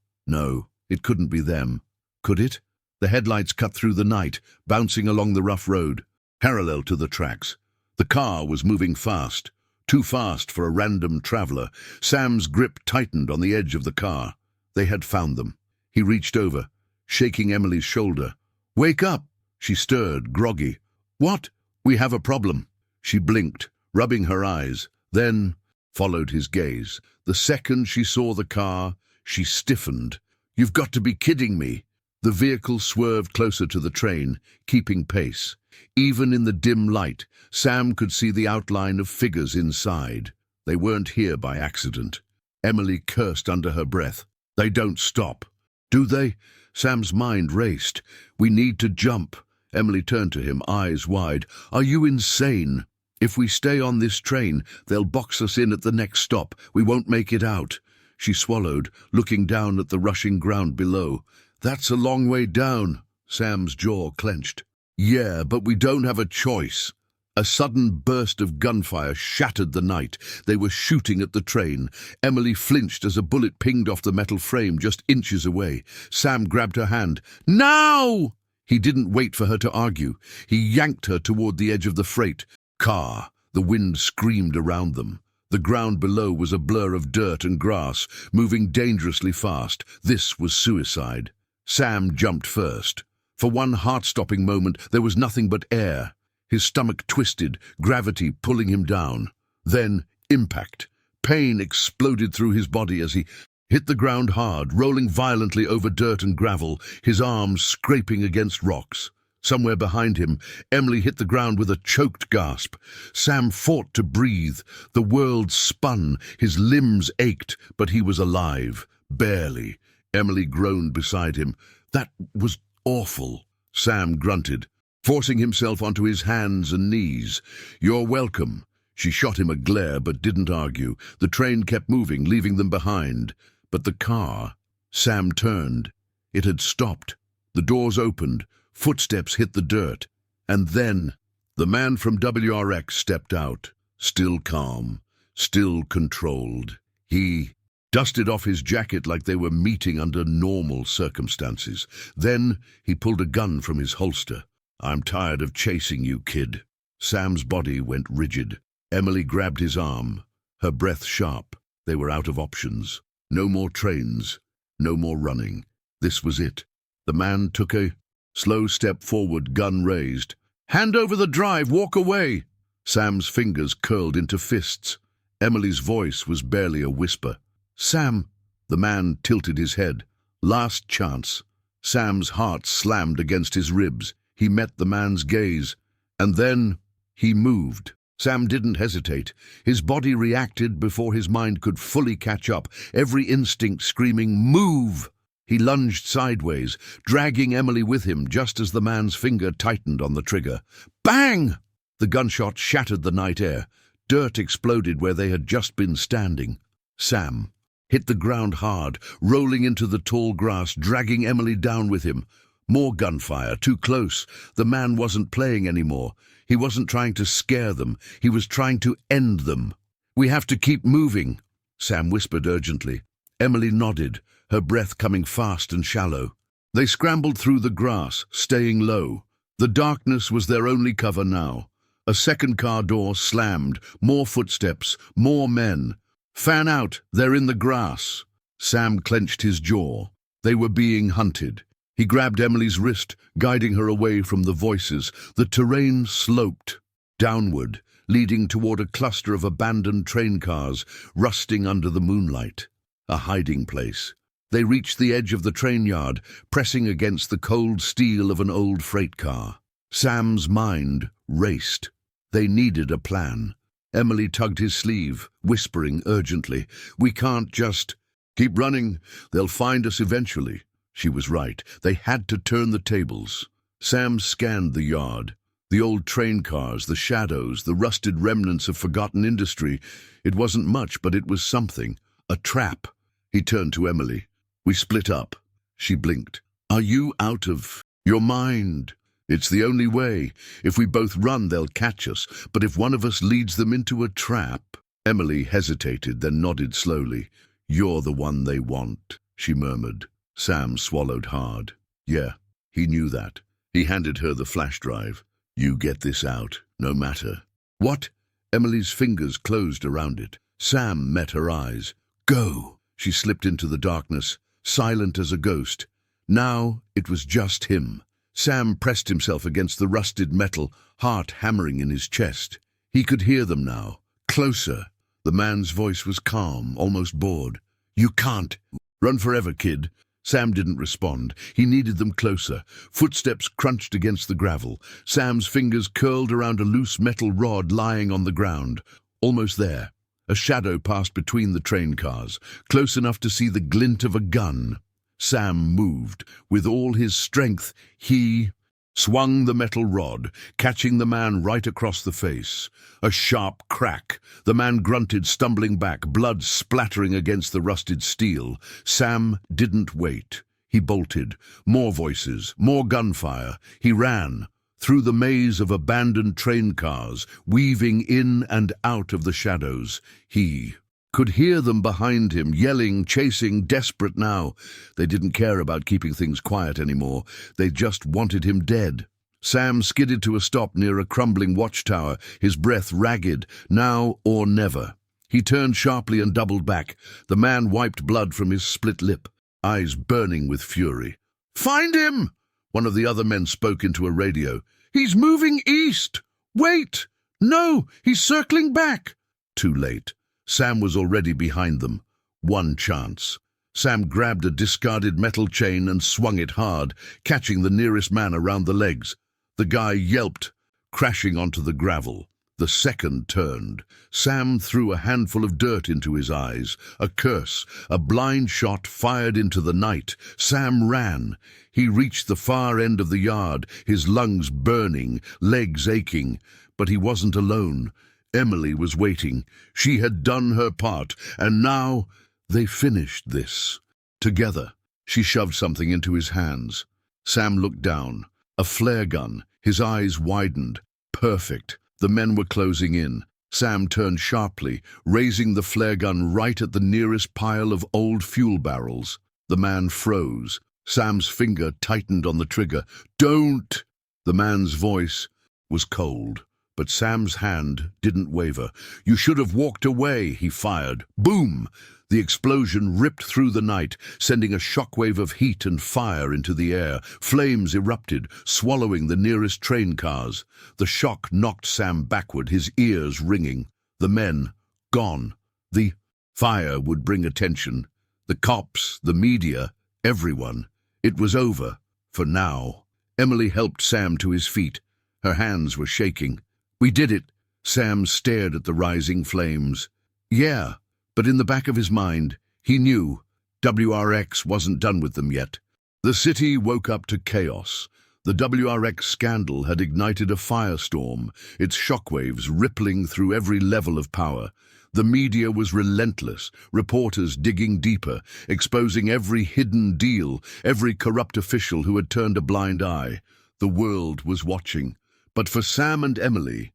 it couldn't be them. Could it? The headlights cut through the night, bouncing along the rough road, parallel to the tracks. The car was moving fast. Too fast for a random traveler. Sam's grip tightened on the edge of the car. They had found them. He reached over, shaking Emily's shoulder. "Wake up!" She stirred, groggy. "What? We have a problem." She blinked, rubbing her eyes, then followed his gaze. The second she saw the car, she stiffened. "You've got to be kidding me." The vehicle swerved closer to the train, keeping pace. Even in the dim light, Sam could see the outline of figures inside. They weren't here by accident. Emily cursed under her breath. "They don't stop." "Do they?" Sam's mind raced. "We need to jump." Emily turned to him, eyes wide. "Are you insane? If we stay on this train, they'll box us in at the next stop. We won't make it out." She swallowed, looking down at the rushing ground below. "That's a long way down." Sam's jaw clenched. "Yeah, but we don't have a choice." A sudden burst of gunfire shattered the night. They were shooting at the train. Emily flinched as a bullet pinged off the metal frame just inches away. Sam grabbed her hand. "Now!" He didn't wait for her to argue. He yanked her toward the edge of the freight car. The wind screamed around them. The ground below was a blur of dirt and grass, moving dangerously fast. This was suicide. Sam jumped first. For one heart-stopping moment, there was nothing but air. His stomach twisted, gravity pulling him down. Then, impact. Pain exploded through his body as he hit the ground hard, rolling violently over dirt and gravel, his arms scraping against rocks. Somewhere behind him, Emily hit the ground with a choked gasp. Sam fought to breathe. The world spun. His limbs ached, but he was alive. Barely. Emily groaned beside him. "That was awful." Sam grunted, forcing himself onto his hands and knees. "You're welcome." She shot him a glare but didn't argue. The train kept moving, leaving them behind. But the car... Sam turned. It had stopped. The doors opened. Footsteps hit the dirt. And then the man from WRX stepped out, still calm, still controlled. He dusted off his jacket like they were meeting under normal circumstances. Then he pulled a gun from his holster. "I'm tired of chasing you, kid." Sam's body went rigid. Emily grabbed his arm, her breath sharp. They were out of options. No more trains, no more running. This was it. The man took a slow step forward, gun raised. "Hand over the drive, walk away!" Sam's fingers curled into fists. Emily's voice was barely a whisper. "Sam!" The man tilted his head. "Last chance." Sam's heart slammed against his ribs. He met the man's gaze, and then he moved. Sam didn't hesitate. His body reacted before his mind could fully catch up, every instinct screaming, "Move!" He lunged sideways, dragging Emily with him just as the man's finger tightened on the trigger. Bang! The gunshot shattered the night air. Dirt exploded where they had just been standing. Sam hit the ground hard, rolling into the tall grass, dragging Emily down with him. More gunfire, too close. The man wasn't playing anymore. He wasn't trying to scare them. He was trying to end them. "We have to keep moving," Sam whispered urgently. Emily nodded, her breath coming fast and shallow. They scrambled through the grass, staying low. The darkness was their only cover now. A second car door slammed, more footsteps, more men. "Fan out, they're in the grass." Sam clenched his jaw. They were being hunted. He grabbed Emily's wrist, guiding her away from the voices. The terrain sloped downward, leading toward a cluster of abandoned train cars, rusting under the moonlight. A hiding place. They reached the edge of the train yard, pressing against the cold steel of an old freight car. Sam's mind raced. They needed a plan. Emily tugged his sleeve, whispering urgently, "We can't just keep running. They'll find us eventually." She was right. They had to turn the tables. Sam scanned the yard. The old train cars, the shadows, the rusted remnants of forgotten industry. It wasn't much, but it was something. A trap. He turned to Emily. "We split up." She blinked. "Are you out of your mind?" "It's the only way. If we both run, they'll catch us. But if one of us leads them into a trap—" Emily hesitated, then nodded slowly. "You're the one they want," she murmured. Sam swallowed hard. Yeah, he knew that. He handed her the flash drive. "You get this out, no matter." "What?" Emily's fingers closed around it. Sam met her eyes. "Go!" She slipped into the darkness, silent as a ghost. Now it was just him. Sam pressed himself against the rusted metal, heart hammering in his chest. He could hear them now, closer. The man's voice was calm, almost bored. "You can't. Run forever, kid." Sam didn't respond. He needed them closer. Footsteps crunched against the gravel. Sam's fingers curled around a loose metal rod lying on the ground. Almost there. A shadow passed between the train cars, close enough to see the glint of a gun. Sam moved. With all his strength, he swung the metal rod, catching the man right across the face. A sharp crack. The man grunted, stumbling back, blood splattering against the rusted steel. Sam didn't wait. He bolted. More voices, more gunfire. He ran through the maze of abandoned train cars, weaving in and out of the shadows. He could hear them behind him, yelling, chasing, desperate now. They didn't care about keeping things quiet anymore. They just wanted him dead. Sam skidded to a stop near a crumbling watchtower, his breath ragged. Now or never. He turned sharply and doubled back. The man wiped blood from his split lip, eyes burning with fury. "Find him!" One of the other men spoke into a radio. "He's moving east! Wait! No, he's circling back!" Too late. Sam was already behind them. One chance. Sam grabbed a discarded metal chain and swung it hard, catching the nearest man around the legs. The guy yelped, crashing onto the gravel. The second turned. Sam threw a handful of dirt into his eyes. A curse, a blind shot fired into the night. Sam ran. He reached the far end of the yard, his lungs burning, legs aching. But he wasn't alone. Emily was waiting. She had done her part, and now they finished this. Together, she shoved something into his hands. Sam looked down. A flare gun. His eyes widened. Perfect. The men were closing in. Sam turned sharply, raising the flare gun right at the nearest pile of old fuel barrels. The man froze. Sam's finger tightened on the trigger. "Don't!" The man's voice was cold. But Sam's hand didn't waver. "You should have walked away," he fired. Boom! The explosion ripped through the night, sending a shockwave of heat and fire into the air. Flames erupted, swallowing the nearest train cars. The shock knocked Sam backward, his ears ringing. The men, gone. The fire would bring attention. The cops, the media, everyone. It was over, for now. Emily helped Sam to his feet. Her hands were shaking. "We did it," Sam stared at the rising flames. Yeah, but in the back of his mind, he knew WRX wasn't done with them yet. The city woke up to chaos. The WRX scandal had ignited a firestorm, its shockwaves rippling through every level of power. The media was relentless, reporters digging deeper, exposing every hidden deal, every corrupt official who had turned a blind eye. The world was watching. But for Sam and Emily,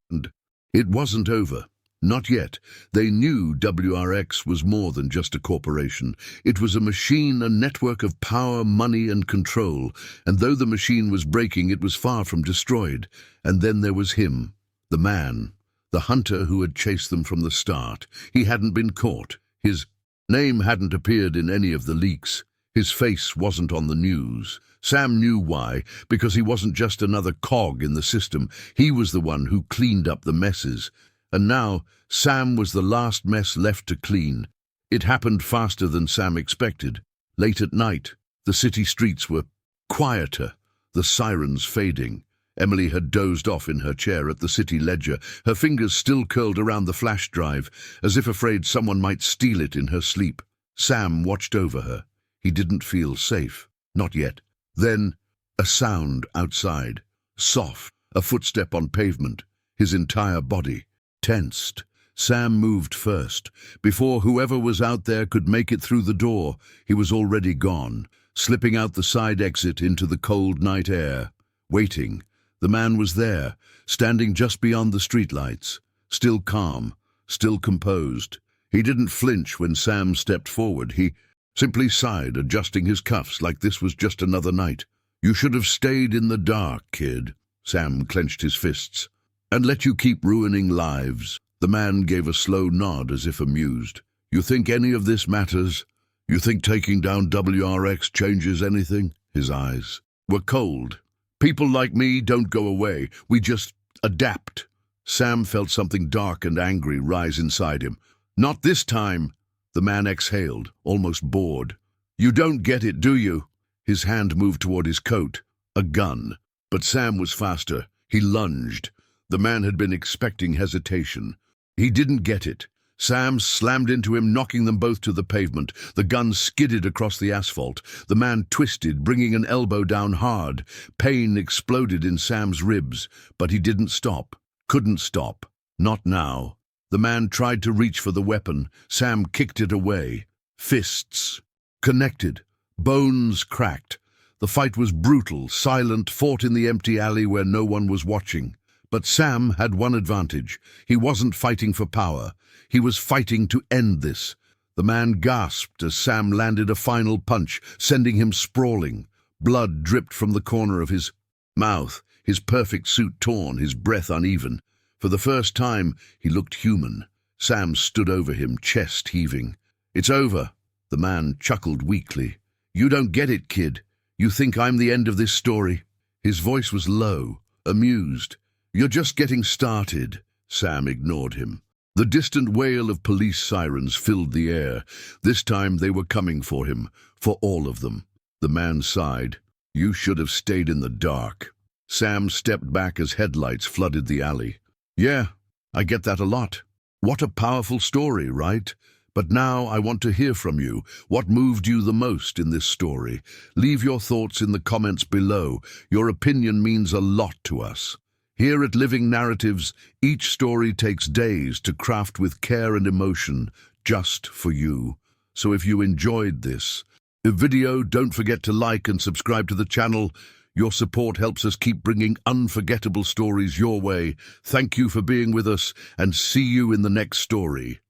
it wasn't over. Not yet. They knew WRX was more than just a corporation. It was a machine, a network of power, money, and control. And though the machine was breaking, it was far from destroyed. And then there was him, the man, the hunter who had chased them from the start. He hadn't been caught. His name hadn't appeared in any of the leaks. His face wasn't on the news. Sam knew why, because he wasn't just another cog in the system. He was the one who cleaned up the messes. And now, Sam was the last mess left to clean. It happened faster than Sam expected. Late at night, the city streets were quieter, the sirens fading. Emily had dozed off in her chair at the city ledger, her fingers still curled around the flash drive, as if afraid someone might steal it in her sleep. Sam watched over her. He didn't feel safe. Not yet. Then, a sound outside. Soft, a footstep on pavement. His entire body tensed. Sam moved first. Before whoever was out there could make it through the door, he was already gone, slipping out the side exit into the cold night air. Waiting. The man was there, standing just beyond the streetlights, still calm, still composed. He didn't flinch when Sam stepped forward. He simply sighed, adjusting his cuffs like this was just another night. "You should have stayed in the dark, kid." Sam clenched his fists. "And let you keep ruining lives." The man gave a slow nod as if amused. "You think any of this matters? You think taking down WRX changes anything?" His eyes were cold. "People like me don't go away. We just adapt." Sam felt something dark and angry rise inside him. "Not this time." The man exhaled, almost bored. "You don't get it, do you?" His hand moved toward his coat. A gun. But Sam was faster. He lunged. The man had been expecting hesitation. He didn't get it. Sam slammed into him, knocking them both to the pavement. The gun skidded across the asphalt. The man twisted, bringing an elbow down hard. Pain exploded in Sam's ribs, but he didn't stop. Couldn't stop. Not now. The man tried to reach for the weapon. Sam kicked it away. Fists connected. Bones cracked. The fight was brutal, silent, fought in the empty alley where no one was watching. But Sam had one advantage. He wasn't fighting for power. He was fighting to end this. The man gasped as Sam landed a final punch, sending him sprawling. Blood dripped from the corner of his mouth, his perfect suit torn, his breath uneven. For the first time, he looked human. Sam stood over him, chest heaving. "It's over." The man chuckled weakly. "You don't get it, kid. You think I'm the end of this story?" His voice was low, amused. "You're just getting started." Sam ignored him. The distant wail of police sirens filled the air. This time they were coming for him, for all of them. The man sighed. "You should have stayed in the dark." Sam stepped back as headlights flooded the alley. "Yeah, I get that a lot. What a powerful story, right? But now I want to hear from you. What moved you the most in this story? Leave your thoughts in the comments below. Your opinion means a lot to us. Here at Living Narratives, each story takes days to craft with care and emotion, just for you. So if you enjoyed this video, don't forget to like and subscribe to the channel. Your support helps us keep bringing unforgettable stories your way. Thank you for being with us, and see you in the next story.